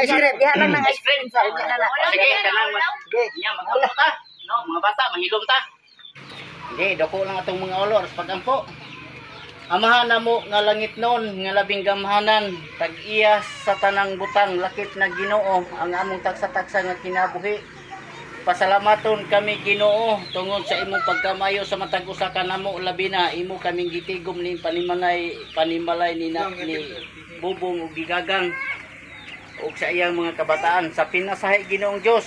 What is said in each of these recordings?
Ice cream, diha lang ng ice cream sa inyo na na. Sige, kanang nya magkampo ta. No, mga bata mahilom ta. Hindi, dako lang atong mga olor pagampo. Amahan na mo nga langit noon nga labing gamhanan tag-iya sa tanang butang lakip na Ginoo ang among taksa-taksa nga kinabuhi. Pasalamaton kami Ginoo tungod sa imong pagkamayo sa matag usa ka namo labi na imo kaming gitigom ni panimalay ni Bubong ug gigagang ug sa iyang mga kabataan sa pinasahi Ginoong Dios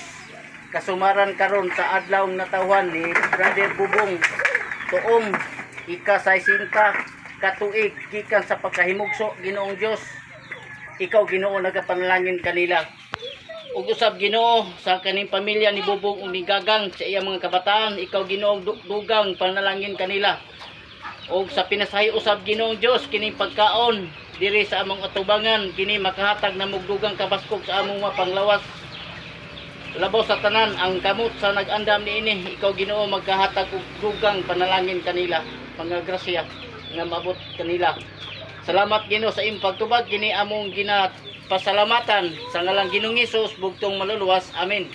kasumaran karon sa adlaw nga natawhan ni Brother Bubong tuong ika-60 katuig gikan sa pagkahimugso Ginoong Dios. Ikaw Ginoo nagapanalangin kanila ug usab Ginoo sa kaning pamilya ni Bubong ug ni Gagang sa iyang mga kabataan. Ikaw Ginoo dugang panalangin kanila ug sa pinasahi usab Ginoong Dios kining pagkaon diri sa among atubangan kini makahatag na mugdugang kabaskog sa among mga panglawas labaw sa tanan ang kamot sa nag-andam niini. Ikaw Ginoo magkahatag og dugang panalangin kanila mga grasya nga maabot kanila. Salamat Ginoo sa imong pagtubag kini among ginapasalamatan sa ngalan Ginoong Hesus bugtong maluluwas. Amen.